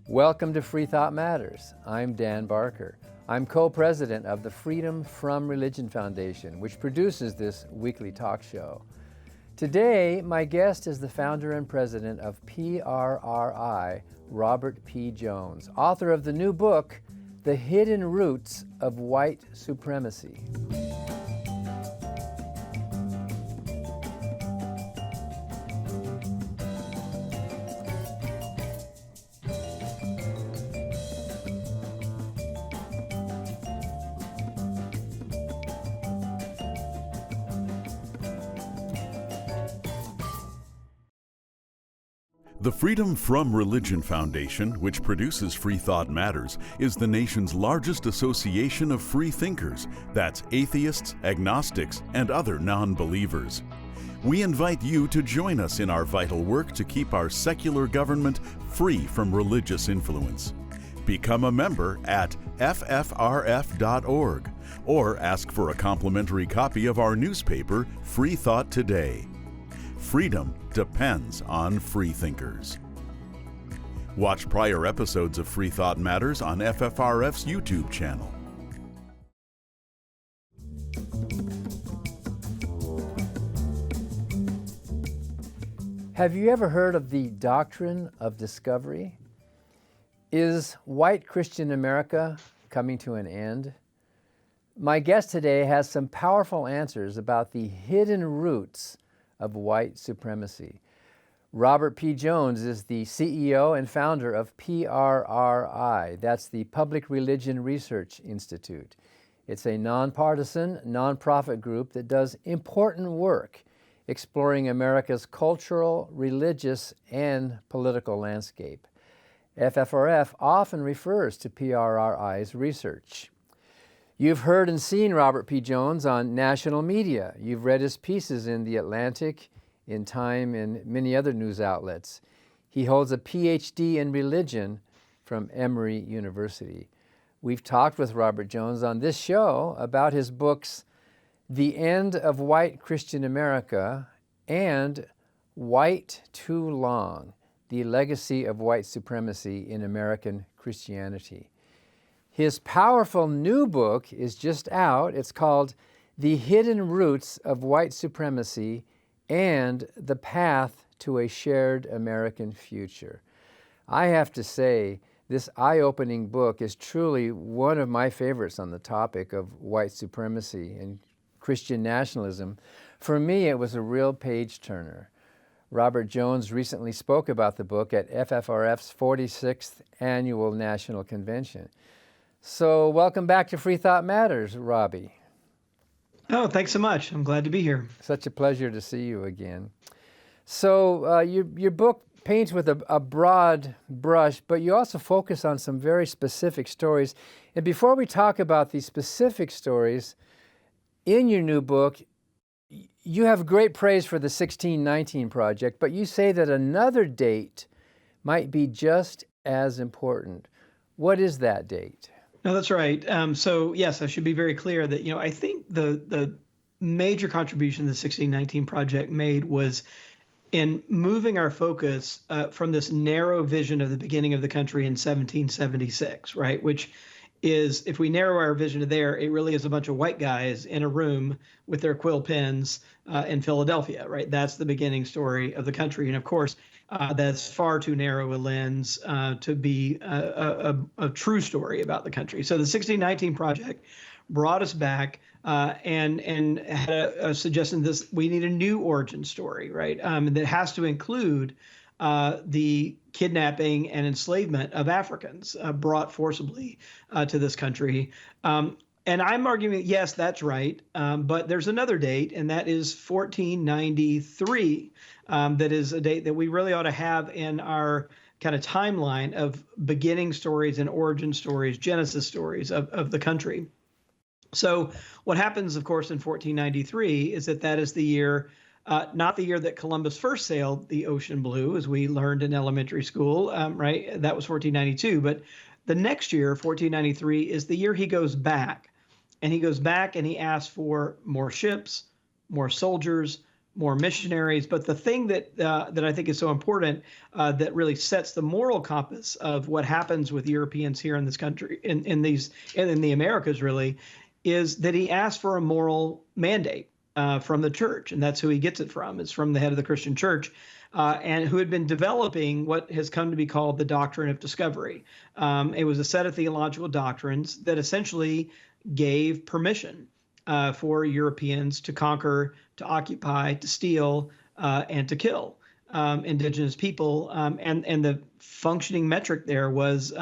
Welcome to Freethought Matters. I'm Dan Barker. I'm co-president of the Freedom from Religion Foundation, which produces this weekly talk show. Today, my guest is the founder and president of PRRI, Robert P. Jones, author of the new book, The Hidden Roots of White Supremacy. The Freedom from Religion Foundation, which produces Freethought Matters, is the nation's largest association of free thinkers. That's atheists, agnostics, and other non-believers. We invite you to join us in our vital work to keep our secular government free from religious influence. Become a member at FFRF.org or ask for a complimentary copy of our newspaper, Freethought Today. Freedom depends on freethinkers. Watch prior episodes of Freethought Matters on FFRF's YouTube channel. Have you ever heard of the doctrine of discovery? Is white Christian America coming to an end? My guest today has some powerful answers about the hidden roots of white supremacy. Robert P. Jones is the CEO and founder of PRRI. That's the Public Religion Research Institute. It's a nonpartisan, nonprofit group that does important work exploring America's cultural, religious, and political landscape. FFRF often refers to PRRI's research. You've heard and seen Robert P. Jones on national media. You've read his pieces in The Atlantic, in Time, and many other news outlets. He holds a Ph.D. in religion from Emory University. We've talked with Robert Jones on this show about his books, The End of White Christian America and White Too Long, The Legacy of White Supremacy in American Christianity. His powerful new book is just out. It's called The Hidden Roots of White Supremacy and the Path to a Shared American Future. I have to say, this eye-opening book is truly one of my favorites on the topic of white supremacy and Christian nationalism. For me, it was a real page-turner. Robert Jones recently spoke about the book at FFRF's 46th Annual National Convention. So welcome back to Freethought Matters, Robbie. Oh, thanks so much. I'm glad to be here. Such a pleasure to see you again. So your book paints with a broad brush, but you also focus on some very specific stories. And before we talk about these specific stories, in your new book, you have great praise for the 1619 Project, but you say that another date might be just as important. What is that date? No, that's right. So yes, I should be very clear that, I think the major contribution the 1619 Project made was in moving our focus from this narrow vision of the beginning of the country in 1776, right? Which is, if we narrow our vision to there, it really is a bunch of white guys in a room with their quill pens in Philadelphia, right? That's the beginning story of the country. And of course, that's far too narrow a lens to be a true story about the country. So the 1619 Project brought us back and had a suggestion this: we need a new origin story, right? That has to include the kidnapping and enslavement of Africans brought forcibly to this country. And I'm arguing, yes, that's right. But there's another date, and that is 1493. That is a date that we really ought to have in our kind of timeline of beginning stories and origin stories, Genesis stories of the country. So what happens, of course, in 1493 is that is the year, not the year that Columbus first sailed the ocean blue, as we learned in elementary school, right? That was 1492. But the next year, 1493, is the year he goes back. And he goes back and he asks for more ships, more soldiers, more missionaries. But the thing that I think is so important, that really sets the moral compass of what happens with Europeans here in this country, in the Americas, really, is that he asked for a moral mandate from the church, and that's who he gets it from. It's from the head of the Christian church, and who had been developing what has come to be called the doctrine of discovery. It was a set of theological doctrines that essentially gave permission for Europeans to conquer, to occupy, to steal, and to kill indigenous people. And the functioning metric there was,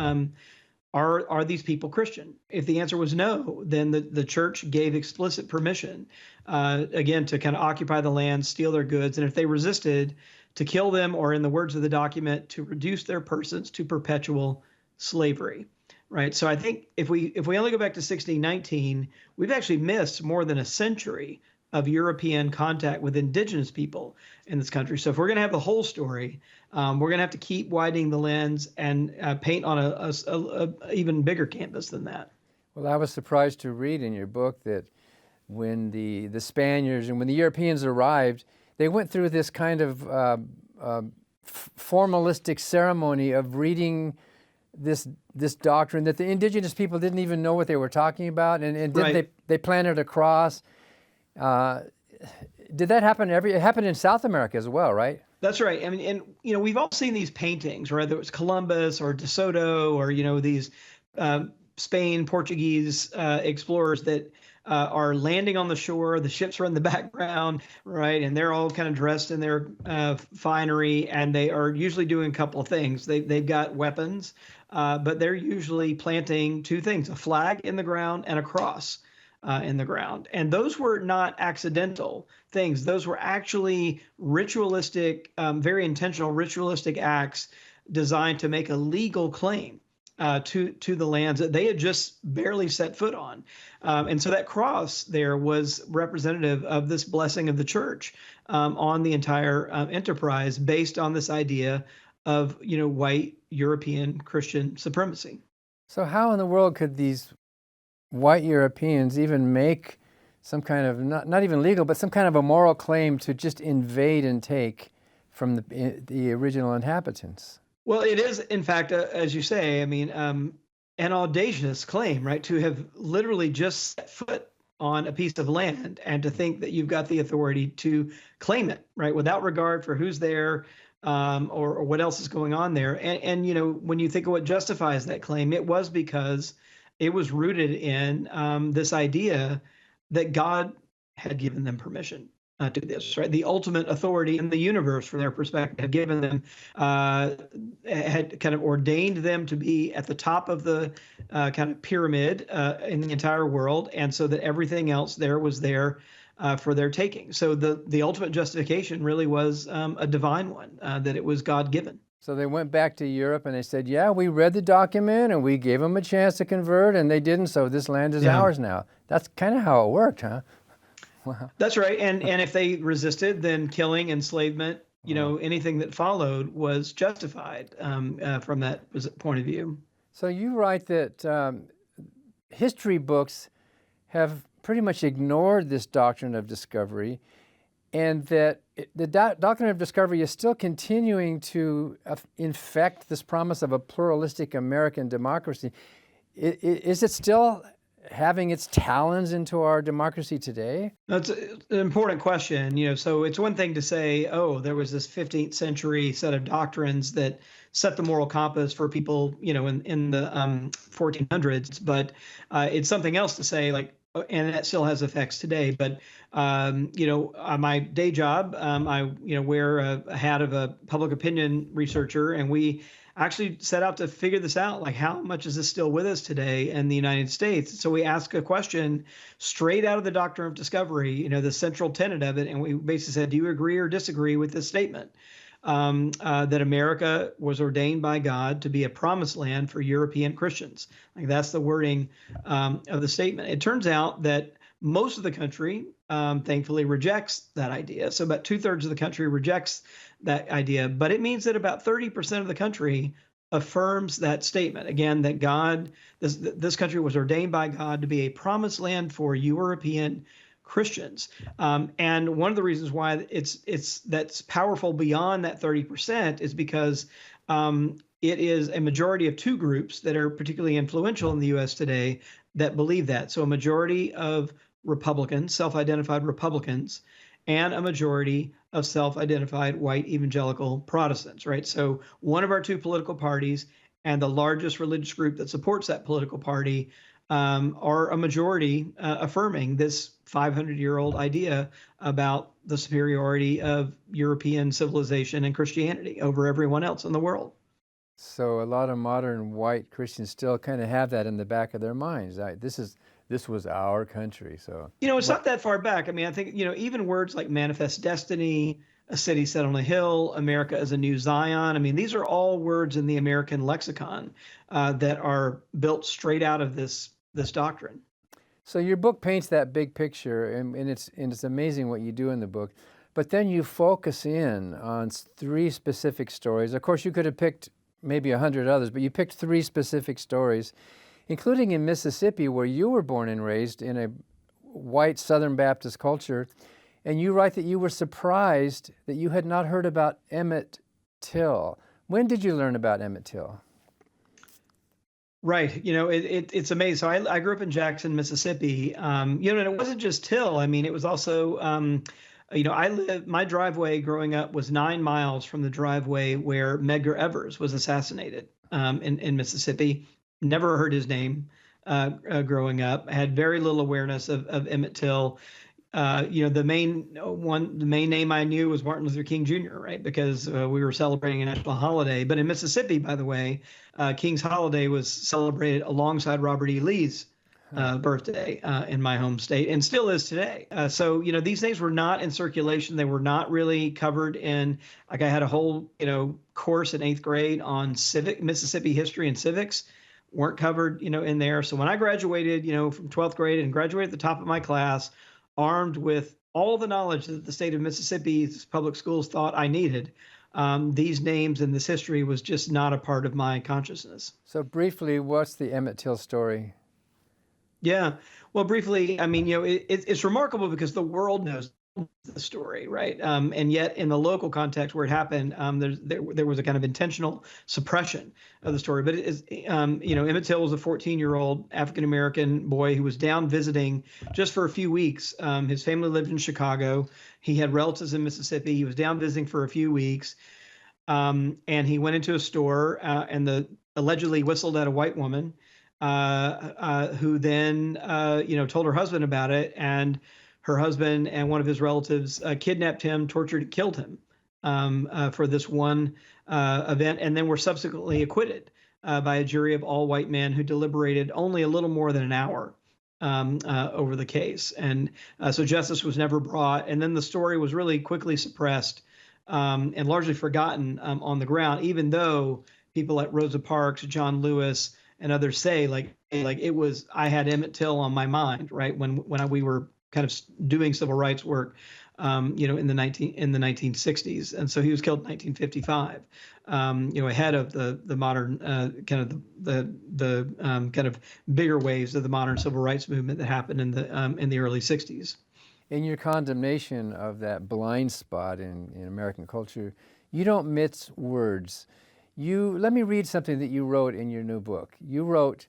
are these people Christian? If the answer was no, then the church gave explicit permission, again, to kind of occupy the land, steal their goods, and if they resisted, to kill them, or in the words of the document, to reduce their persons to perpetual slavery. Right. So I think if we only go back to 1619, we've actually missed more than a century of European contact with indigenous people in this country. So if we're going to have the whole story, we're going to have to keep widening the lens and paint on a even bigger canvas than that. Well, I was surprised to read in your book that when the Spaniards and when the Europeans arrived, they went through this kind of formalistic ceremony of reading this doctrine that the indigenous people didn't even know what they were talking about, and Right. they planted a cross. Did that happen it happened in South America as well, right? That's right. I mean, and we've all seen these paintings, whether it was Columbus or De Soto or these Spain, Portuguese explorers that are landing on the shore. The ships are in the background, right? And they're all kind of dressed in their finery, and they are usually doing a couple of things. They've got weapons, but they're usually planting two things: a flag in the ground and a cross in the ground. And those were not accidental things. Those were actually ritualistic, very intentional ritualistic acts designed to make a legal claim to the lands that they had just barely set foot on. And so that cross there was representative of this blessing of the church on the entire enterprise, based on this idea of white European Christian supremacy. So how in the world could these white Europeans even make some kind of, not even legal, but some kind of a moral claim to just invade and take from the original inhabitants? Well, it is, in fact, as you say, I mean, an audacious claim, right? To have literally just set foot on a piece of land and to think that you've got the authority to claim it, right? Without regard for who's there or what else is going on there. And when you think of what justifies that claim, it was because it was rooted in this idea that God had given them permission to do this, right? The ultimate authority in the universe, from their perspective, had given them, had kind of ordained them to be at the top of the kind of pyramid in the entire world, and so that everything else there was there for their taking. So the ultimate justification really was a divine one, that it was God-given. So they went back to Europe and they said, yeah, we read the document and we gave them a chance to convert, and they didn't, so this land is ours now. That's kind of how it worked, huh? Wow. That's right. And if they resisted, then killing, enslavement, anything that followed was justified from that point of view. So you write that history books have pretty much ignored this doctrine of discovery, and that the doctrine of discovery is still continuing to infect this promise of a pluralistic American democracy. Is it still having its talons into our democracy today? That's an important question. So it's one thing to say, oh, there was this 15th century set of doctrines that set the moral compass for people, in the 1400s, but it's something else to say, like, and that still has effects today. But my day job, I wear a hat of a public opinion researcher, and we actually set out to figure this out, like how much is this still with us today in the United States? So we ask a question straight out of the doctrine of discovery, the central tenet of it, and we basically said, do you agree or disagree with this statement? That America was ordained by God to be a promised land for European Christians. Like, that's the wording of the statement. It turns out that most of the country, thankfully, rejects that idea. So about 2/3 of the country rejects that idea, but it means that about 30% of the country affirms that statement. Again, that this country was ordained by God to be a promised land for European Christians. And one of the reasons why that's powerful beyond that 30% is because it is a majority of two groups that are particularly influential in the U.S. today that believe that. So a majority of Republicans, self-identified Republicans, and a majority of self-identified white evangelical Protestants, right? So one of our two political parties and the largest religious group that supports that political party are a majority affirming this 500-year-old idea about the superiority of European civilization and Christianity over everyone else in the world. So a lot of modern white Christians still kind of have that in the back of their minds. This was our country. So it's not that far back. I mean, I think even words like manifest destiny, a city set on a hill, America as a new Zion. I mean, these are all words in the American lexicon that are built straight out of this doctrine. So your book paints that big picture, and it's amazing what you do in the book. But then you focus in on three specific stories. Of course, you could have picked maybe 100 others, but you picked three specific stories, including in Mississippi, where you were born and raised in a white Southern Baptist culture. And you write that you were surprised that you had not heard about Emmett Till. When did you learn about Emmett Till? Right. It's amazing. So I grew up in Jackson, Mississippi. And it wasn't just Till. I mean, it was also, my driveway growing up was 9 miles from the driveway where Medgar Evers was assassinated in Mississippi. Never heard his name growing up. I had very little awareness of Emmett Till. The main name I knew was Martin Luther King Jr., right? Because we were celebrating a national holiday. But in Mississippi, by the way, King's Holiday was celebrated alongside Robert E. Lee's birthday in my home state, and still is today. So these names were not in circulation. They were not really covered in, like, I had a whole, course in 8th grade on Mississippi history and civics. Weren't covered, in there. So when I graduated, from 12th grade and graduated at the top of my class, armed with all the knowledge that the state of Mississippi's public schools thought I needed, these names and this history was just not a part of my consciousness. So briefly, what's the Emmett Till story? Yeah, well, briefly, I mean, it's remarkable because the world knows the story, right? And yet, in the local context where it happened, there was a kind of intentional suppression of the story. But it is, Emmett Till was a 14-year-old African-American boy who was down visiting just for a few weeks. His family lived in Chicago. He had relatives in Mississippi. He was down visiting for a few weeks, and he went into a store and allegedly whistled at a white woman, who then, told her husband about it, and her husband and one of his relatives kidnapped him, tortured, killed him for this one event, and then were subsequently acquitted by a jury of all white men who deliberated only a little more than an hour over the case. And so justice was never brought. And then the story was really quickly suppressed and largely forgotten on the ground, even though people like Rosa Parks, John Lewis, and others say, I had Emmett Till on my mind, right, when we were kind of doing civil rights work, in the 1960s, and so he was killed in 1955, ahead of the modern kind of the kind of bigger waves of the modern civil rights movement that happened in the early 60s. In your condemnation of that blind spot in American culture, you don't mince words. Let me read something that you wrote in your new book. You wrote,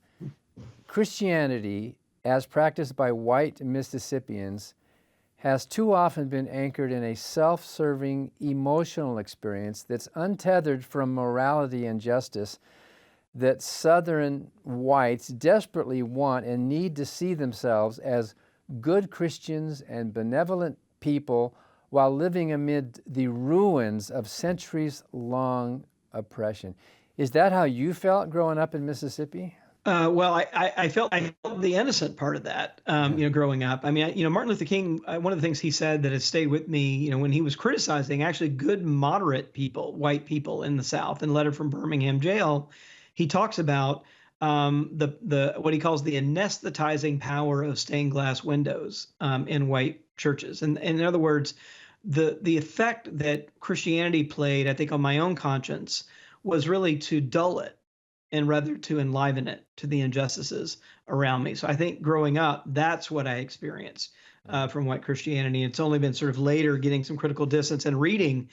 Christianity, as practiced by white Mississippians, has too often been anchored in a self-serving emotional experience that's untethered from morality and justice that Southern whites desperately want and need to see themselves as good Christians and benevolent people while living amid the ruins of centuries-long oppression. Is that how you felt growing up in Mississippi? Well, I felt the innocent part of that, growing up. I mean, Martin Luther King, one of the things he said that has stayed with me, when he was criticizing actually good, moderate people, white people in the South, in a letter from Birmingham jail, he talks about the what he calls the anesthetizing power of stained glass windows in white churches. And in other words, the effect that Christianity played, I think, on my own conscience was really to dull it, and rather to enliven it to the injustices around me. So I think growing up, that's what I experienced. from white Christianity. It's only been sort of later getting some critical distance and reading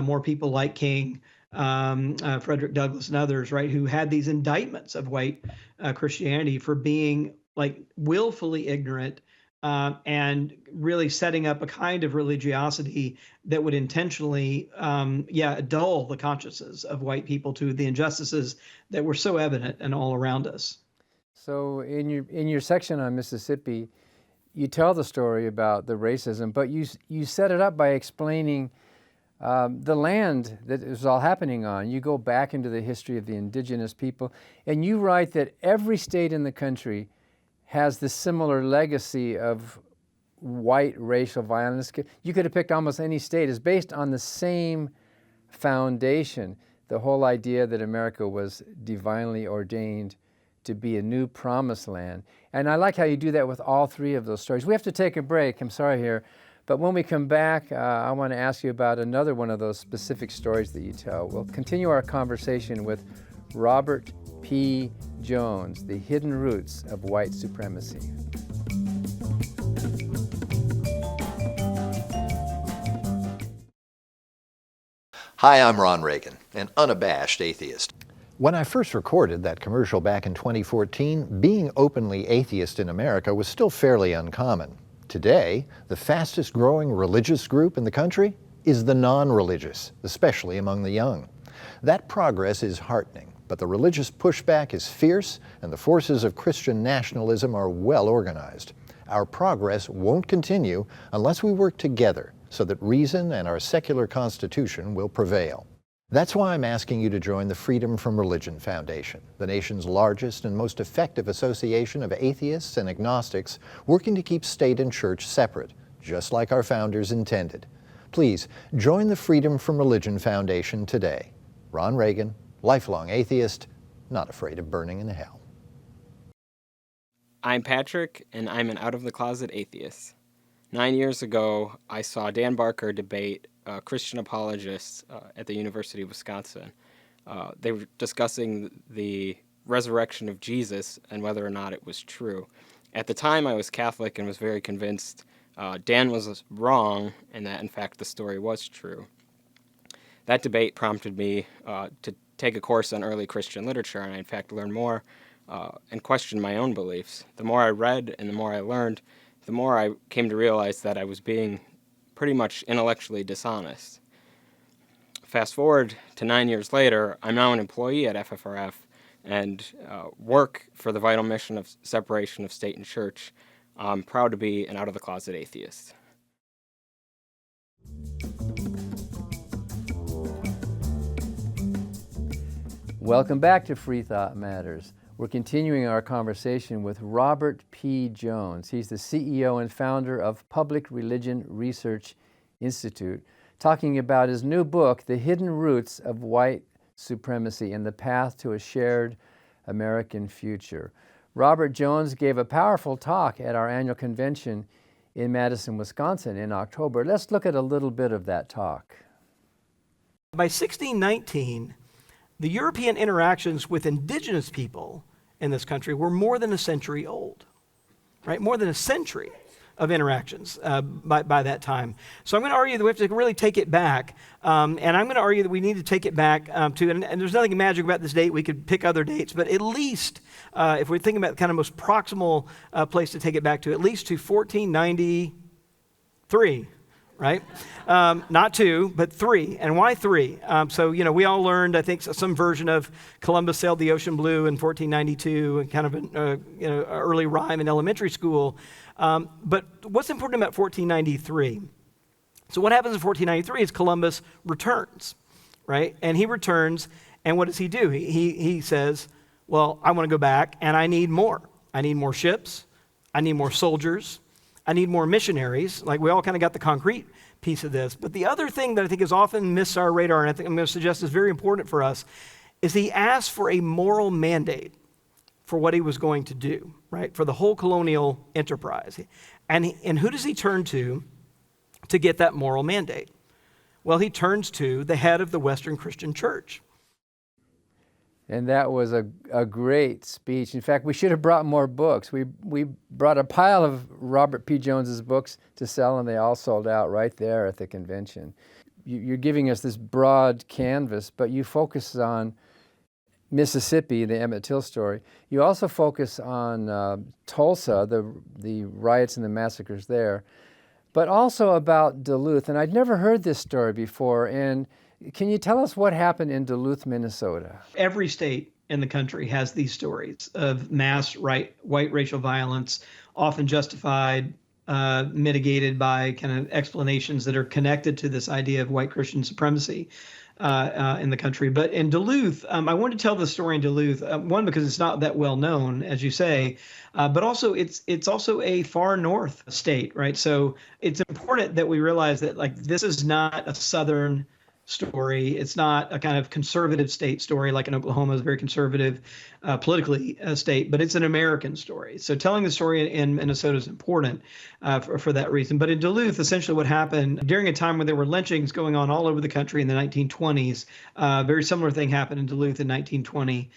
more people like King, Frederick Douglass, and others, right, who had these indictments of white Christianity for being like willfully ignorant and really setting up a kind of religiosity that would intentionally, dull the consciences of white people to the injustices that were so evident and all around us. So in your section on Mississippi, you tell the story about the racism, but you set it up by explaining the land that it was all happening on. You go back into the history of the indigenous people, and you write that every state in the country has this similar legacy of white racial violence. You could have picked almost any state. It's based on the same foundation, the whole idea that America was divinely ordained to be a new promised land. And I like how you do that with all three of those stories. We have to take a break, I'm sorry here, but when we come back, I want to ask you about another one of those specific stories that you tell. We'll continue our conversation with Robert P. Jones, The Hidden Roots of White Supremacy. Hi, I'm Ron Reagan, an unabashed atheist. When I first recorded that commercial back in 2014, being openly atheist in America was still fairly uncommon. Today, the fastest growing religious group in the country is the non-religious, especially among the young. That progress is heartening, but the religious pushback is fierce and the forces of Christian nationalism are well organized. Our progress won't continue unless we work together so that reason and our secular constitution will prevail. That's why I'm asking you to join the Freedom from Religion Foundation, the nation's largest and most effective association of atheists and agnostics working to keep state and church separate, just like our founders intended. Please join the Freedom from Religion Foundation today. Ron Reagan, lifelong atheist, not afraid of burning in hell. I'm Patrick, and I'm an out-of-the-closet atheist. 9 years ago, I saw Dan Barker debate Christian apologists at the University of Wisconsin. They were discussing the resurrection of Jesus and whether or not it was true. At the time, I was Catholic and was very convinced Dan was wrong and that, in fact, the story was true. That debate prompted me to take a course on early Christian literature, and I, in fact, learned more and questioned my own beliefs. The more I read and the more I learned, the more I came to realize that I was being pretty much intellectually dishonest. Fast forward to 9 years later, I'm now an employee at FFRF and work for the vital mission of separation of state and church. I'm proud to be an out-of-the-closet atheist. Welcome back to Freethought Matters. We're continuing our conversation with Robert P. Jones. He's the CEO and founder of Public Religion Research Institute, talking about his new book, The Hidden Roots of White Supremacy and the Path to a Shared American Future. Robert Jones gave a powerful talk at our annual convention in Madison, Wisconsin in October. Let's look at a little bit of that talk. By 1619, the European interactions with indigenous people in this country were more than a century old, right? More than a century of interactions by that time. So I'm going to argue that we have to really take it back, and I'm going to argue that we need to take it back to, and there's nothing magic about this date, we could pick other dates, but at least, if we're thinking about the kind of most proximal place to take it back to, at least to 1493, right? Not 2, but 3. And why 3? So, we all learned, I think, some version of Columbus sailed the ocean blue in 1492, and kind of an early rhyme in elementary school. But what's important about 1493? So what happens in 1493 is Columbus returns, right? And he returns, and what does he do? He says, well, I want to go back, and I need more. I need more ships. I need more soldiers. I need more missionaries. Like, we all kind of got the concrete piece of this. But the other thing that I think is often missed our radar, and I think I'm going to suggest is very important for us, is he asked for a moral mandate for what he was going to do, right? For the whole colonial enterprise. And who does he turn to get that moral mandate? Well, he turns to the head of the Western Christian Church. And that was a great speech. In fact, we should have brought more books. We brought a pile of Robert P. Jones's books to sell, and they all sold out right there at the convention. You're giving us this broad canvas, but you focus on Mississippi, the Emmett Till story. You also focus on Tulsa, the riots and the massacres there, but also about Duluth. And I'd never heard this story before. And can you tell us what happened in Duluth, Minnesota? Every state in the country has these stories of mass white racial violence, often justified, mitigated by kind of explanations that are connected to this idea of white Christian supremacy in the country. But in Duluth, I wanted to tell the story in Duluth, one, because it's not that well known, as you say, but also it's also a far north state, right? So it's important that we realize that, like, this is not a southern story. It's not a kind of conservative state story like in Oklahoma is a very conservative politically state, but it's an American story. So telling the story in Minnesota is important for that reason. But in Duluth, essentially what happened during a time when there were lynchings going on all over the country in the 1920s, a very similar thing happened in Duluth in 1920.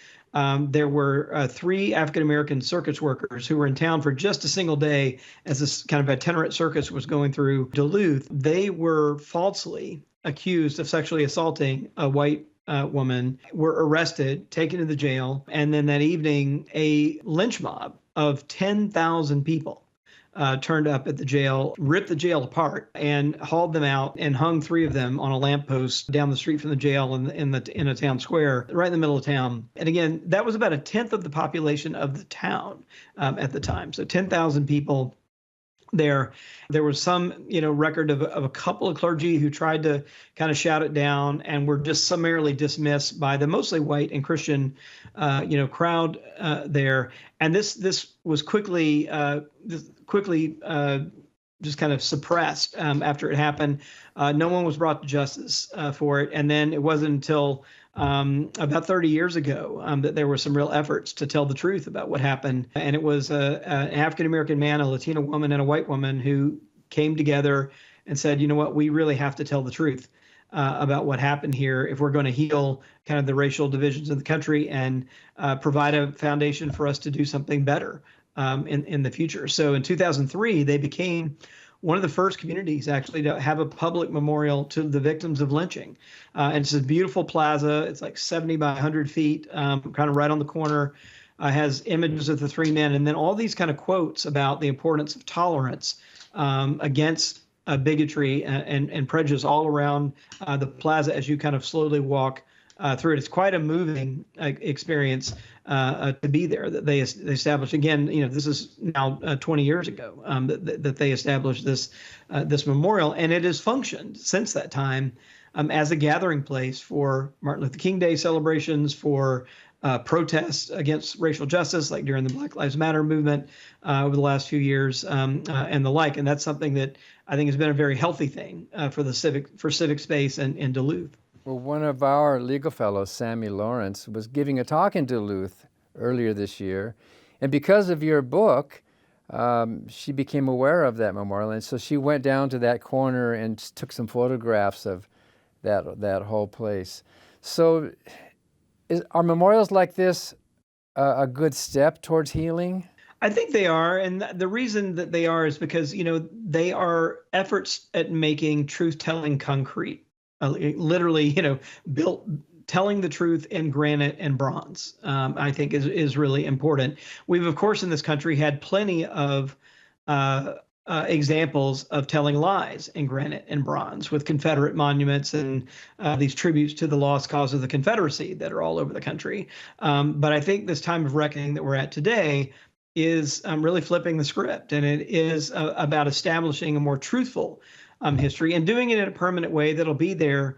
There were 3 African-American circus workers who were in town for just a single day as this kind of itinerant circus was going through Duluth. They were falsely accused of sexually assaulting a white woman, were arrested, taken to the jail, and then that evening a lynch mob of 10,000 people turned up at the jail, ripped the jail apart, and hauled them out and hung 3 of them on a lamppost down the street from the jail in a town square, right in the middle of town. And again, that was about 1/10 of the population of the town at the time. So 10,000 people there. There was some, record of a couple of clergy who tried to kind of shout it down and were just summarily dismissed by the mostly white and Christian, crowd there. And this was quickly just kind of suppressed after it happened. No one was brought to justice for it. And then it wasn't until about 30 years ago that there were some real efforts to tell the truth about what happened. And it was an African-American man, a Latino woman, and a white woman who came together and said, you know what, we really have to tell the truth about what happened here if we're going to heal kind of the racial divisions in the country and provide a foundation for us to do something better in the future. So in 2003, they became one of the first communities actually to have a public memorial to the victims of lynching. And it's a beautiful plaza. It's like 70 by 100 feet, kind of right on the corner. Has images of the 3 men, and then all these kind of quotes about the importance of tolerance against bigotry and prejudice all around the plaza as you kind of slowly walk through it. It's quite a moving experience to be there. That they established again. This is now 20 years ago that they established this memorial, and it has functioned since that time as a gathering place for Martin Luther King Day celebrations, for protests against racial justice, like during the Black Lives Matter movement over the last few years, and the like. And that's something that I think has been a very healthy thing for civic space in Duluth. Well, one of our legal fellows, Sammy Lawrence, was giving a talk in Duluth earlier this year. And because of your book, she became aware of that memorial. And so she went down to that corner and took some photographs of that whole place. So are memorials like this a good step towards healing? I think they are. And the reason that they are is because, they are efforts at making truth-telling concrete. Literally, built telling the truth in granite and bronze, I think is really important. We've, of course, in this country had plenty of examples of telling lies in granite and bronze with Confederate monuments and these tributes to the lost cause of the Confederacy that are all over the country. But I think this time of reckoning that we're at today is really flipping the script, and it is about establishing a more truthful history and doing it in a permanent way that'll be there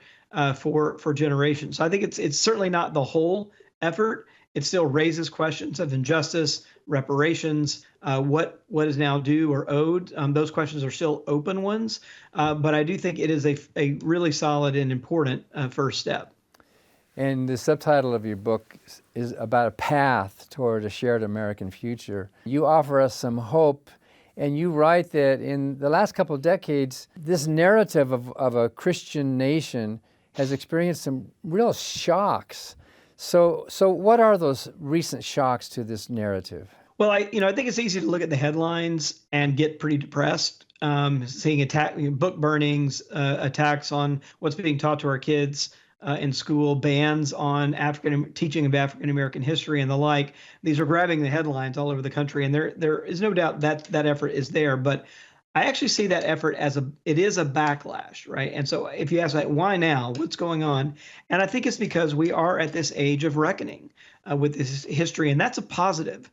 for generations. So I think it's certainly not the whole effort. It still raises questions of injustice, reparations, what is now due or owed. Those questions are still open ones, but I do think it is a really solid and important first step. And the subtitle of your book is about a path toward a shared American future. You offer us some hope. And you write that in the last couple of decades, this narrative of a Christian nation has experienced some real shocks. So what are those recent shocks to this narrative? Well, I think it's easy to look at the headlines and get pretty depressed. Seeing book burnings, attacks on what's being taught to our kids in school, bans on teaching of African American history and the like. These are grabbing the headlines all over the country, and there is no doubt that effort is there. But I actually see that effort as it is a backlash, right? And so if you ask, like, why now? What's going on? And I think it's because we are at this age of reckoning with this history, and that's a positive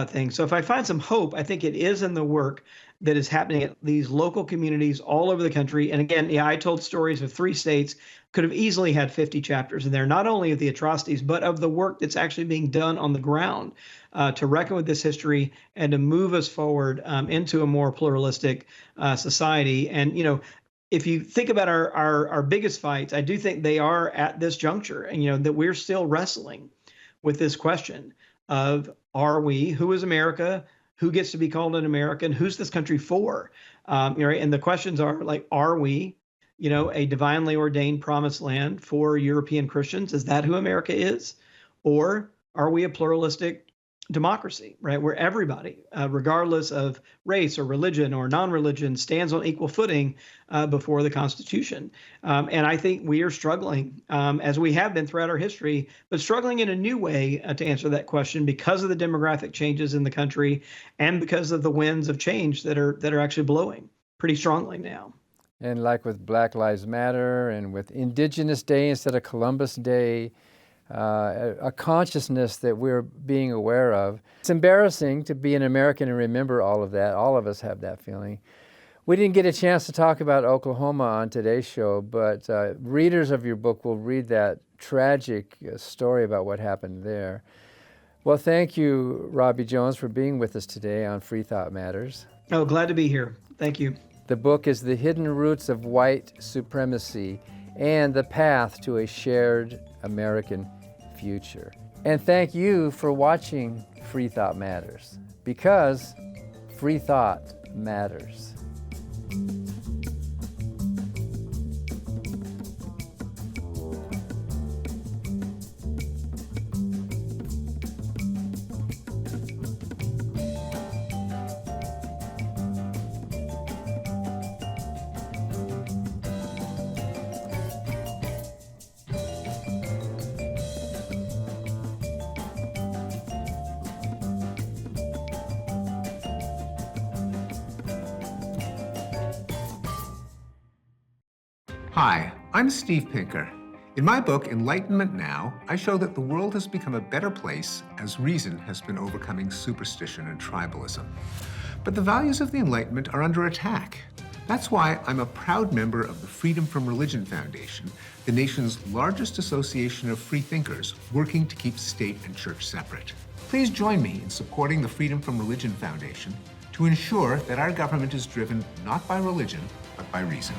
thing. So if I find some hope, I think it is in the work that is happening at these local communities all over the country. And again, yeah, I told stories of 3 states, could have easily had 50 chapters in there, not only of the atrocities, but of the work that's actually being done on the ground to reckon with this history and to move us forward into a more pluralistic society. And, if you think about our biggest fights, I do think they are at this juncture, and, that we're still wrestling with this question of, who is America? Who gets to be called an American? Who's this country for? And the questions are like, are we, a divinely ordained promised land for European Christians? Is that who America is? Or are we a pluralistic democracy, right? Where everybody, regardless of race or religion or non-religion, stands on equal footing before the Constitution. And I think we are struggling, as we have been throughout our history, but struggling in a new way to answer that question because of the demographic changes in the country and because of the winds of change that are actually blowing pretty strongly now. And like with Black Lives Matter and with Indigenous Day instead of Columbus Day, a consciousness that we're being aware of. It's embarrassing to be an American and remember all of that. All of us have that feeling. We didn't get a chance to talk about Oklahoma on today's show, but readers of your book will read that tragic story about what happened there. Well, thank you, Robbie Jones, for being with us today on Freethought Matters. Oh, glad to be here. Thank you. The book is The Hidden Roots of White Supremacy and the Path to a Shared American Future. And thank you for watching Freethought Matters, because free thought matters. Hi, I'm Steve Pinker. In my book, Enlightenment Now, I show that the world has become a better place as reason has been overcoming superstition and tribalism. But the values of the Enlightenment are under attack. That's why I'm a proud member of the Freedom from Religion Foundation, the nation's largest association of free thinkers working to keep state and church separate. Please join me in supporting the Freedom from Religion Foundation to ensure that our government is driven not by religion, but by reason.